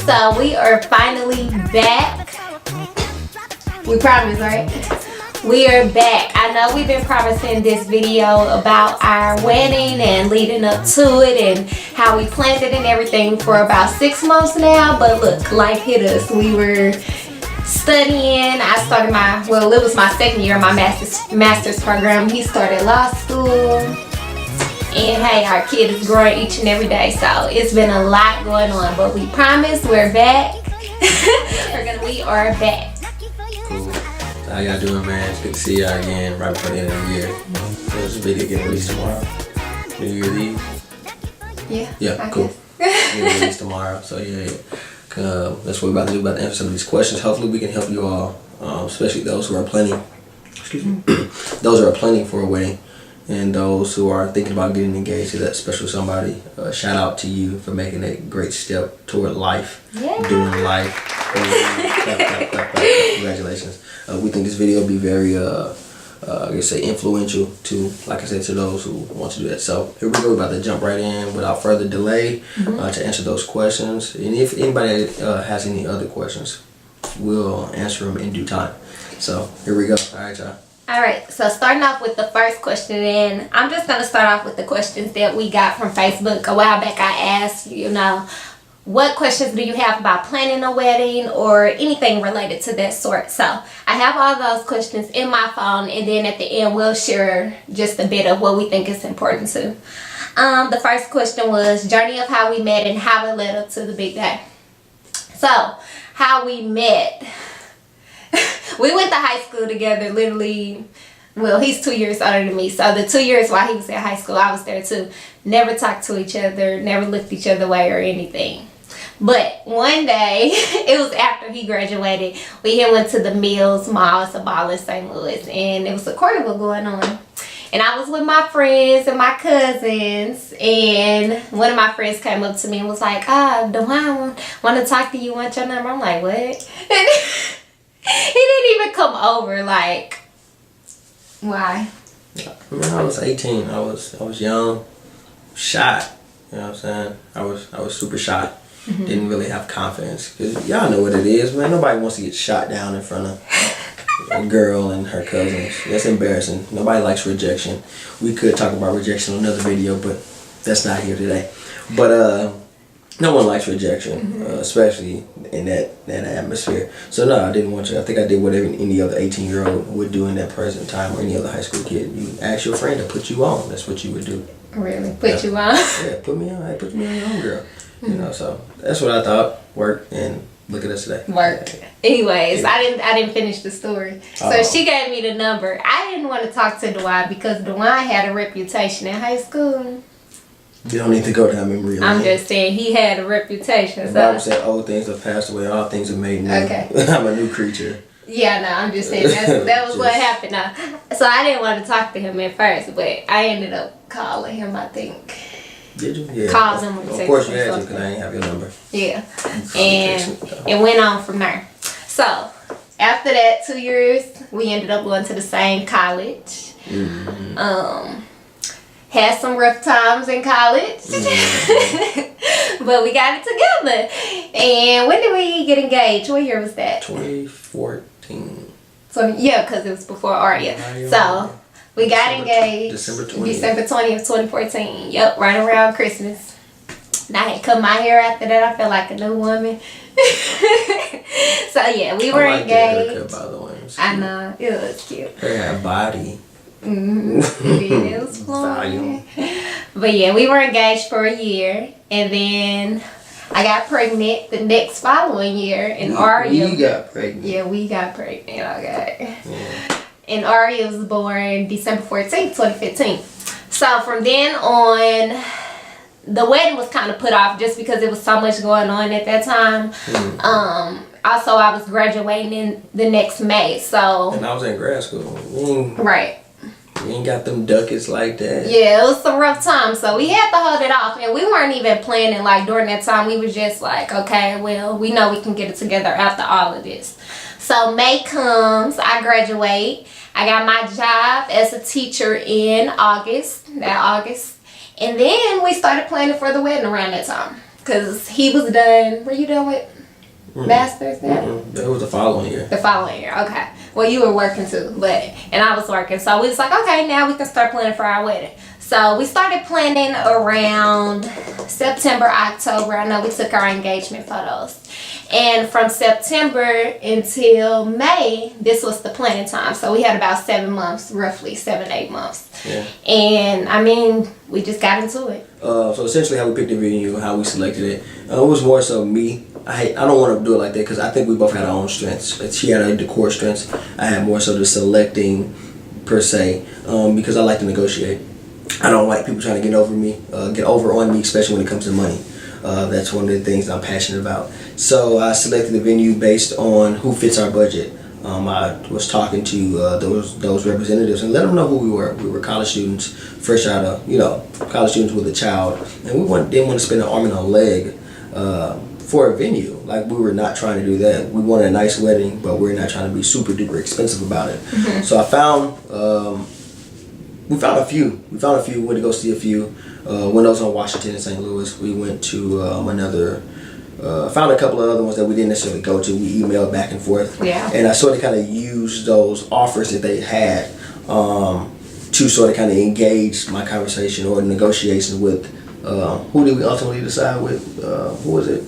So we are finally back. We promised, right? We are back. I know we've been promising this video about our wedding and leading up to it and how we planned it and everything for about 6 months now. But look, life hit us. We were studying. I started it was my second year of my master's program. He started law school. And hey, our kid is growing each and every day. So it's been a lot going on. But we promise we're back. We are back. Cool. So how y'all doing, man? It's good to see y'all again right before the end of the year. So this video getting released tomorrow. New Year's Eve. Yeah, cool. New Year's Eve tomorrow. So yeah. That's what we're about to do, about to answer some of these questions. Hopefully we can help you all, especially those who are planning. Those who are planning for a wedding, and those who are thinking about getting engaged to that special somebody. Shout out to you for making a great step toward life, doing life. Congratulations. We think this video will be very, influential to, like I said, to those who want to do that. So here we go. We're about to jump right in without further delay to answer those questions. And if anybody has any other questions, we'll answer them in due time. So here we go. All right, y'all. Alright, so starting off with the first question, and I'm just going to start off with the questions that we got from Facebook. A while back I asked, what questions do you have about planning a wedding or anything related to that sort? So I have all those questions in my phone, and then at the end we'll share just a bit of what we think is important too. The first question was journey of how we met and how it led up to the big day. So how we met. We went to high school together, literally. Well, he's 2 years older than me, so the 2 years while he was at high school, I was there too. Never talked to each other, never looked each other way or anything. But one day, it was after he graduated, we had went to the Mills Mall, it's a mall in St. Louis, and it was a carnival going on. And I was with my friends and my cousins, and one of my friends came up to me and was like, DeJuan, want to talk to you, want your number? I'm like, what? He didn't even come over, like, why? When I was 18, I was young, shy. You know what I'm saying? I was super shy. Didn't really have confidence. Cause y'all know what it is, man. Nobody wants to get shot down in front of a girl and her cousins. That's embarrassing. Nobody likes rejection. We could talk about rejection on another video, but that's not here today. But no one likes rejection, especially in that atmosphere. So no, I didn't want you. I think I did what any other 18-year-old would do in that present time, or any other high school kid. You ask your friend to put you on. That's what you would do. Really? Put you on? Yeah, put me on. Hey, put me on your own, girl. So that's what I thought worked, and look at us today. Worked. Anyways, I didn't finish the story. So she gave me the number. I didn't want to talk to DeJuan because DeJuan had a reputation in high school. You don't need to go down memory lane. I'm just saying he had a reputation. The Bible said old things have passed away, all things are made new. Okay. I'm a new creature. Yeah, no, I'm just saying that was what happened. So I didn't want to talk to him at first, but I ended up calling him, I think. Did you? Yeah. Called him. Of course you had to, because I didn't have your number. Yeah. And it went on from there. So after that 2 years, we ended up going to the same college. Had some rough times in college. But we got it together. And when did we get engaged? What year was that? 2014. So yeah, because it was before Aria. So we got engaged December 20th, 2014. Yep, right around Christmas. And I had cut my hair after that. I felt like a new woman. So yeah, we were engaged. That haircut, by the way. I know, it was cute. Her had body. It was flowing. But yeah, we were engaged for a year, and then I got pregnant the next following year, and Aria. We got pregnant. Yeah, we got pregnant. Okay. Yeah. And Aria was born December 14th, 2015. So from then on, the wedding was kind of put off just because there was so much going on at that time. Also, I was graduating in the next May, so. And I was in grad school. Right. We ain't got them ducats like that. Yeah, it was some rough times, so we had to hold it off. And we weren't even planning, like, during that time. We were just like, okay, well, we know we can get it together after all of this. So May comes, I graduate. I got my job as a teacher in August. And then we started planning for the wedding around that time. Because he was done. Were you done with? master's then? It was the following year. The following year, okay. Well, you were working too, and I was working. So we was like, okay, now we can start planning for our wedding. So we started planning around September, October. I know we took our engagement photos. And from September until May, this was the planning time. So we had about 7 months, roughly 7-8 months. Yeah. And I mean, we just got into it. So essentially how we picked the venue, how we selected it, it was more so me. I don't want to do it like that because I think we both had our own strengths. She had her decor strengths. I had more so the selecting per se because I like to negotiate. I don't like people trying to get over on me, especially when it comes to money. That's one of the things I'm passionate about. So I selected the venue based on who fits our budget. I was talking to those representatives and let them know who we were. We were college students, fresh out of college students with a child, and we didn't want to spend an arm and a leg for a venue. Like, we were not trying to do that. We wanted a nice wedding, but we're not trying to be super duper expensive about it. Mm-hmm. So I found. We found a few. We went to go see a few. Windows on Washington in St. Louis. We went to found a couple of other ones that we didn't necessarily go to. We emailed back and forth. Yeah. And I sort of kind of used those offers that they had to sort of kind of engage my conversation or negotiation with who did we ultimately decide with? Who was it?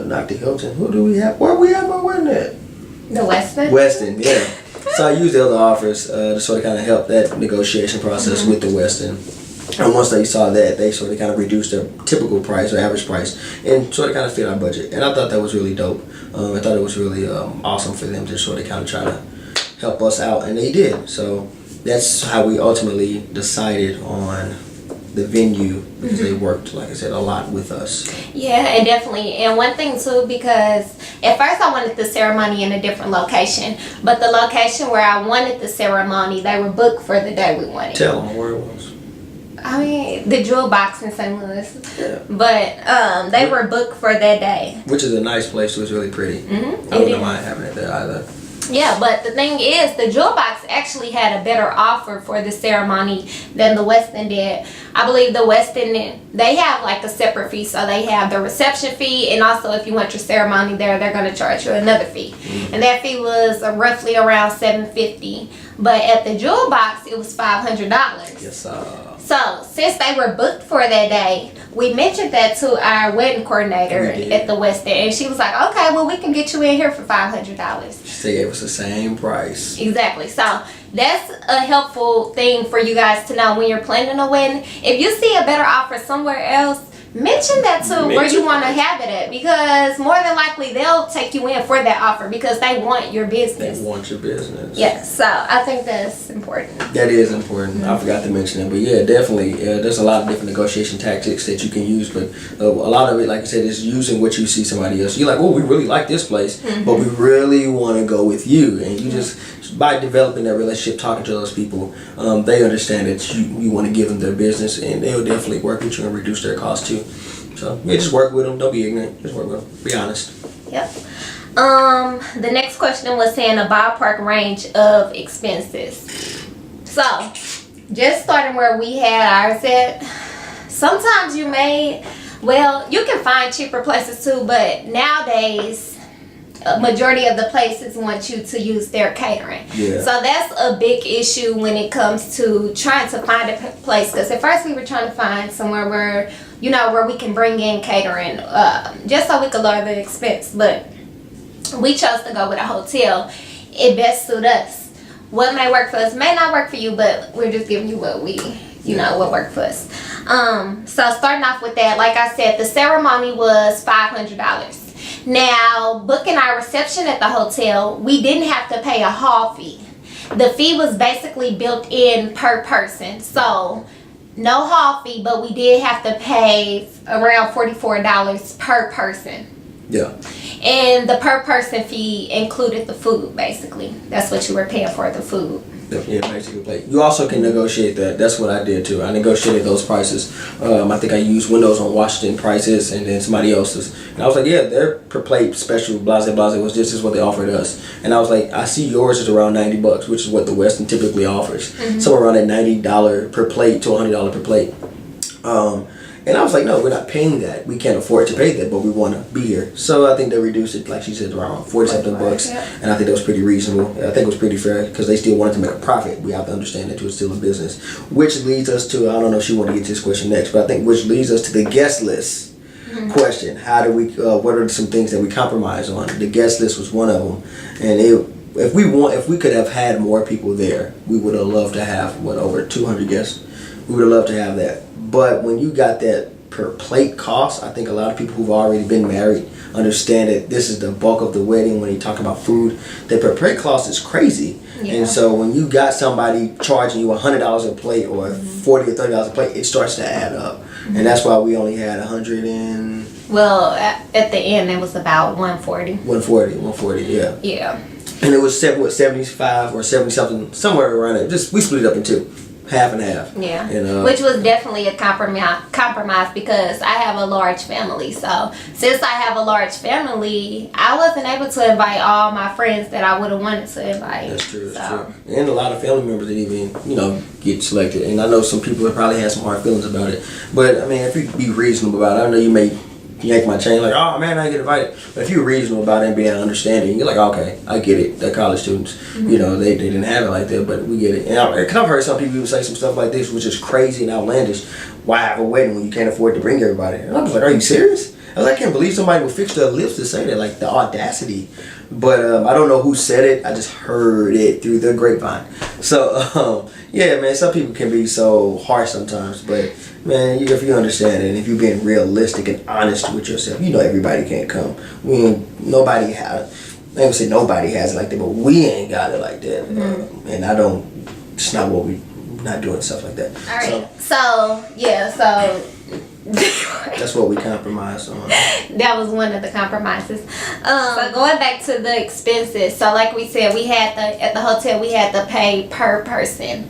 Not the Hilton. Who do we have? Where we have our wedding at? The Westin? Westin, yeah. So I used the other offers to sort of kind of help that negotiation process with the Westin. And once they saw that, they sort of kind of reduced their typical price or average price and sort of kind of fit our budget. And I thought that was really dope. I thought it was really awesome for them to sort of kind of try to help us out, and they did. So that's how we ultimately decided on the venue, because they worked, like I said, a lot with us. Yeah, and definitely. And one thing too, because at first I wanted the ceremony in a different location, but the location where I wanted the ceremony, they were booked for the day we wanted. Tell them where it was. I mean, the Jewel Box in St. Louis. Yeah. But they were booked for that day. Which is a nice place. It was really pretty. Mm-hmm. I wouldn't mind having it there either. Yeah, but the thing is, the Jewel Box actually had a better offer for the ceremony than the Westin did. I believe the Westin, they have like a separate fee. So they have the reception fee, and also if you want your ceremony there, they're going to charge you another fee. Mm-hmm. And that fee was roughly around $750. But at the Jewel Box, it was $500. Yes, So, since they were booked for that day, we mentioned that to our wedding coordinator at the Westin, and she was like, okay, well, we can get you in here for $500. She gave us the same price. Exactly. So, that's a helpful thing for you guys to know when you're planning a wedding. If you see a better offer somewhere else, mention that to where you want to have it at, because more than likely they'll take you in for that offer because they want your business. They want your business. Yes, so I think that's important. That is important. I forgot to mention it, but yeah, definitely. There's a lot of different negotiation tactics that you can use, but a lot of it, like I said, is using what you see somebody else. You're like, oh, we really like this place, but we really want to go with you, and you just, by developing that relationship, talking to those people, they understand that you want to give them their business, and they'll definitely work with you and reduce their cost too. So yeah, just work with them. Don't be ignorant. Just work with them. Be honest. Yep. The next question was saying a ballpark range of expenses. So, just starting where we had ours at, sometimes you can find cheaper places too, but nowadays, a majority of the places want you to use their catering. Yeah. So that's a big issue when it comes to trying to find a place. Because at first we were trying to find somewhere where we can bring in catering, just so we could lower the expense. But we chose to go with a hotel. It best suit us. What may work for us may not work for you, but we're just giving you what what worked for us. So starting off with that, like I said, the ceremony was $500. Now, booking our reception at the hotel, we didn't have to pay a hall fee. The fee was basically built in per person. So, no hall fee, but we did have to pay around $44 per person. Yeah. And the per person fee included the food, basically. That's what you were paying for, the food. Yeah, basically plate. You also can negotiate that. That's what I did too. I negotiated those prices. I think I used Windows on Washington prices and then somebody else's. And I was like, yeah, their per plate special blase was this is what they offered us. And I was like, I see yours is around $90, which is what the Westin typically offers. Somewhere around that $90 per plate to $100 per plate. And I was like, no, we're not paying that. We can't afford to pay that, but we want to be here. So I think they reduced it, like she said, around 40 something bucks. Yeah. And I think that was pretty reasonable. I think it was pretty fair because they still wanted to make a profit. We have to understand that too, it's still a business. Which leads us to, I don't know if she wanted to get to this question next, but I think which leads us to the guest list question. How do we, what are some things that we compromise on? The guest list was one of them. And if we could have had more people there, we would have loved to have, over 200 guests. We would have loved to have that. But when you got that per plate cost, I think a lot of people who've already been married understand that this is the bulk of the wedding. When you talk about food, the per plate cost is crazy. Yeah. And so when you got somebody charging you $100 a plate or $40 or $30 a plate, it starts to add up. And that's why we only had 100 and... Well, at the end, it was about 140. 140, yeah. Yeah. And it was 75 or 70 something, somewhere around there. Just we split it up in two, half and half. Yeah. And, which was definitely a compromise because I have a large family. So since I have a large family, I wasn't able to invite all my friends that I would have wanted to invite. That's true. That's true. And a lot of family members didn't even, get selected. And I know some people that probably had some hard feelings about it. But I mean, if you be reasonable about it, I know you may yank my chain like, oh man, I get invited. But if you're reasonable about it and being understanding, you're like, okay, I get it. They're college students. They didn't have it like that, but we get it. And I've heard some people even say some stuff like this, which is crazy and outlandish. Why have a wedding when you can't afford to bring everybody? And I was like, are you serious? I was like, I can't believe somebody would fix their lips to say that, like the audacity. But I don't know who said it. I just heard it through the grapevine. So, yeah, man, some people can be so harsh sometimes. But, man, if you understand it and if you're being realistic and honest with yourself, everybody can't come. Nobody has, I ain't gonna say nobody has it like that, but we ain't got it like that. And it's not what we're not doing stuff like that. All right. So that's what we compromise on. That was one of the compromises. So going back to the expenses, so like we said, we had at the hotel we had to pay per person.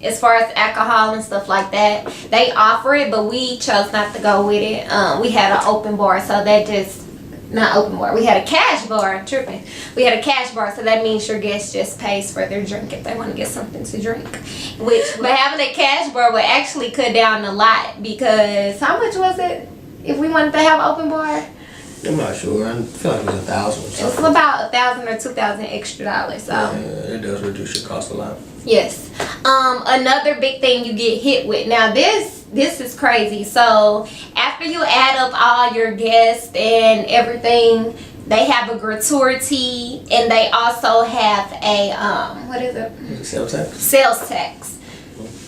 As far as alcohol and stuff like that, they offer it, but we chose not to go with it. We had an open bar, so that just not open bar. We had a cash bar. I'm tripping. We had a cash bar, so that means your guest just pays for their drink if they want to get something to drink. But having a cash bar would actually cut down a lot because how much was it if we wanted to have open bar? I'm not sure. I feel like it was $1,000 or something. It's about $1,000 or $2,000 extra dollars. So yeah, it does reduce your cost a lot. yes. Another big thing you get hit with. Now this is crazy. So after you add up all your guests and everything, they have a gratuity and they also have a what is it? Sales tax. Sales tax.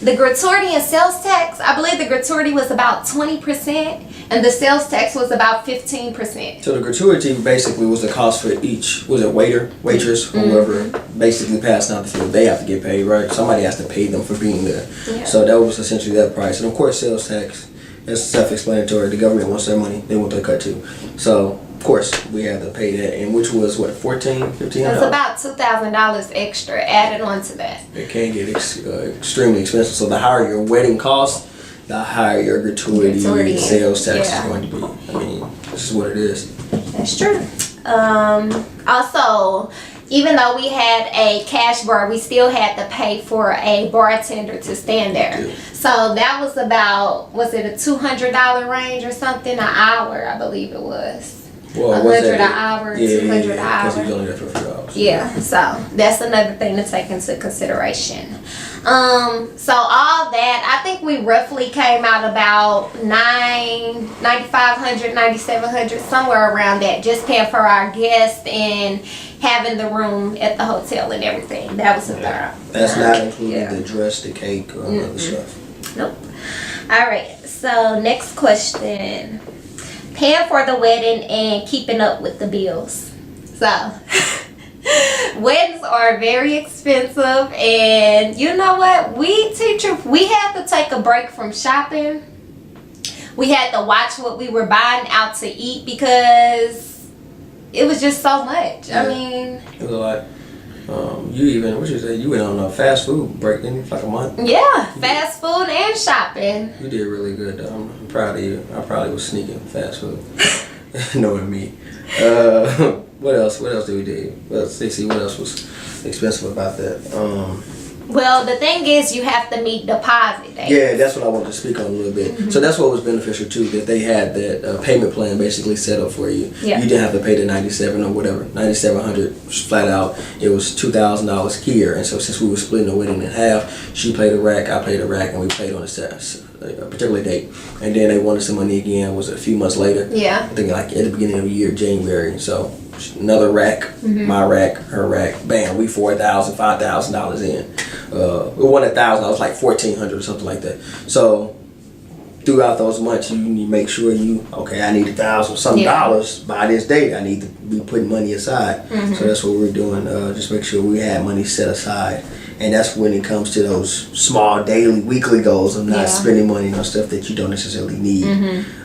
The gratuity and sales tax, I believe the gratuity was about 20% and the sales tax was about 15%. So the gratuity basically was the cost for each, was it waiter, waitress, whoever basically passed out the food. They have to get paid, right? Somebody has to pay them for being there. Yeah. So that was essentially that price. And of course sales tax, that's self-explanatory. The government wants their money. They want their cut too. So of course we had to pay that, and which was what, $1,400, $1,500? It's about $2,000 extra added on to that. It can get extremely expensive. So the higher your wedding cost, the higher your gratuity sales tax is going to be. I mean, this is what it is. That's true. Also, even though we had a cash bar, we still had to pay for a bartender to stand there. Yeah. So that was about, was it a $200 range or something? An hour, I believe it was. Well, $100 an hour, $200 an hour. Because he's only there for a few hours. Yeah, so that's another thing to take into consideration. So all that, I think we roughly came out about $9,500, $9,700, somewhere around that, just paying for our guests and having the room at the hotel and everything. That was that's not including the dress, the cake, or other stuff. Nope. All right. So next question: paying for the wedding and keeping up with the bills. So. Weddings are very expensive, and you know what? We had to take a break from shopping. We had to watch what we were buying out to eat because it was just so much. Yeah. I mean, it was a lot. You went on a fast food break, didn't you? Like a month. Yeah, fast food and shopping. You did really good, though. I'm proud of you. I probably was sneaking fast food. Knowing me. What else did we do? Let's see what else was expensive about that. Well, the thing is, you have to meet deposit dates. Yeah, that's what I wanted to speak on a little bit. So that's what was beneficial too, that they had that payment plan basically set up for you. Yeah. You didn't have to pay the 97 or whatever, 9,700 flat out. It was $2,000 here, and so since we were splitting the wedding in half, she paid a rack, I paid a rack, and we paid on a particular date. And then they wanted some money again. Was it a few months later? Yeah. I think like at the beginning of the year, January. So another rack, my rack, her rack. Bam, we $4,000, $5,000 in. We won 1,000. I was like 1,400 or something like that. So throughout those months, you need to make sure I need $1,000 some dollars by this date. I need to be putting money aside. So that's what we're doing. Just make sure we had money set aside. And that's when it comes to those small daily, weekly goals of not spending money on stuff that you don't necessarily need,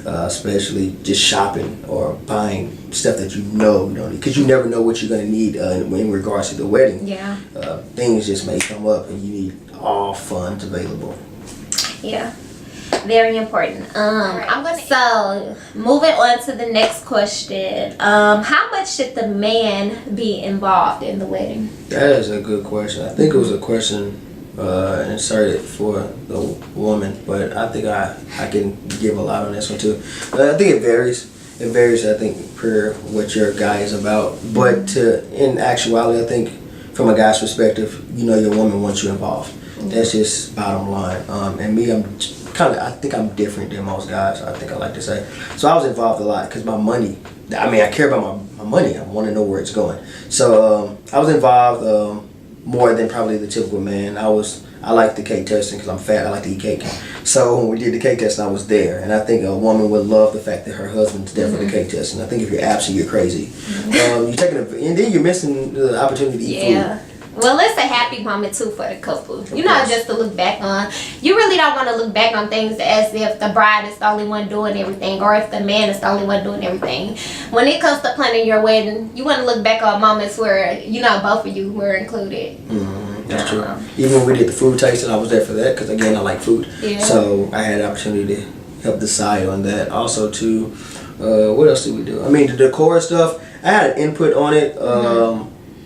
especially just shopping or buying stuff that you don't need, because you never know what you're going to need in regards to the wedding. Yeah. Things just may come up, and you need all funds available. Yeah. Very important. So moving on to the next question. How much should the man be involved in the wedding? That is a good question. I think it was a question inserted for the woman, but I think I can give a lot on this one too. I think it varies. It varies, I think, per what your guy is about. But in actuality, I think from a guy's perspective, your woman wants you involved. That's just bottom line. And me, I think I'm different than most guys, I think I like to say. So I was involved a lot because my money, I care about my money. I want to know where it's going. So I was involved more than probably the typical man. I like the cake testing because I'm fat. I like to eat cake. So when we did the cake testing, I was there. And I think a woman would love the fact that her husband's there for the cake testing. I think if you're absent, you're crazy. You're taking and then you're missing the opportunity to eat food. Well, it's a happy moment too for the couple. Just to look back on. You really don't want to look back on things as if the bride is the only one doing everything, or if the man is the only one doing everything. When it comes to planning your wedding, you want to look back on moments where both of you were included. That's true. Even when we did the food tasting, I was there for that because again, I like food. Yeah. So I had the opportunity to help decide on that. Also, too, what else did we do? I mean, the decor stuff. I had an input on it.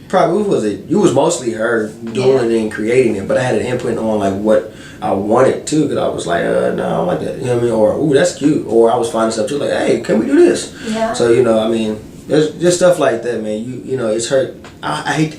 Probably, what was it? It was mostly her doing it and creating it, but I had an input on like what I wanted to, because I was like, no, I don't like that. You know what I mean? Or, ooh, that's cute. Or I was finding stuff too, like, hey, can we do this? Yeah. So, there's just stuff like that, man. It's her. I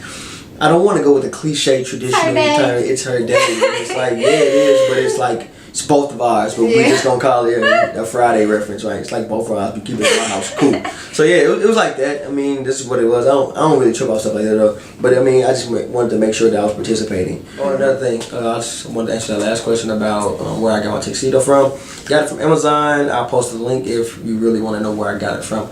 don't want to go with the cliche traditional term. It's her day. It's like, yeah, it is, but it's like, it's both of ours, but we just gonna call it a Friday reference, right? It's like both of ours. We keep it in my house, cool. So yeah, it was like that. I mean, this is what it was. I don't really trip off stuff like that though. But I mean, I just wanted to make sure that I was participating. Oh, another thing, I just wanted to answer that last question about where I got my tuxedo from. Got it from Amazon. I'll post the link if you really want to know where I got it from.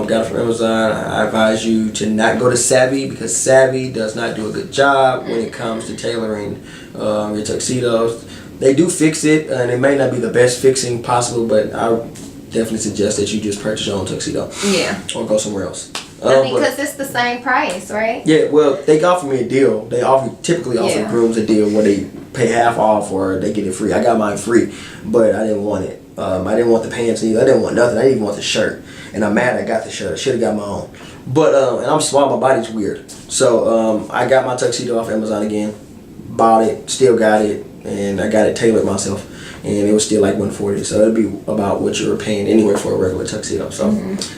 Got it from Amazon. I advise you to not go to Savvy, because Savvy does not do a good job when it comes to tailoring your tuxedos. They do fix it, and it may not be the best fixing possible, but I definitely suggest that you just purchase your own tuxedo. Yeah. Or go somewhere else. Because it's the same price, right? Yeah, well, they offer me a deal. They typically offer grooms a deal where they pay half off or they get it free. I got mine free, but I didn't want it. I didn't want the pants either. I didn't want nothing. I didn't even want the shirt. And I'm mad I got the shirt. I should have got my own. But, and I'm small. My body's weird. So, I got my tuxedo off Amazon again. Bought it. Still got it. And I got it tailored myself, and it was still like $140. So it'd be about what you were paying anyway for a regular tuxedo. So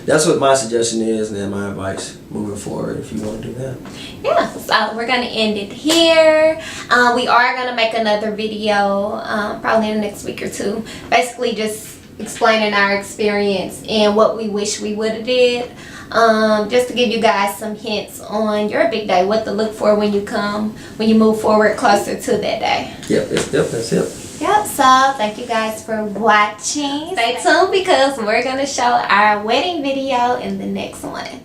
that's what my suggestion is, and then my advice moving forward if you want to do that. Yeah, so we're gonna end it here. We are gonna make another video probably in the next week or two, basically just explaining our experience and what we wish we would have did. Just to give you guys some hints on your big day, what to look for when you move forward closer to that day. Yep, that's it. Yep, so thank you guys for watching. Stay tuned because we're going to show our wedding video in the next one.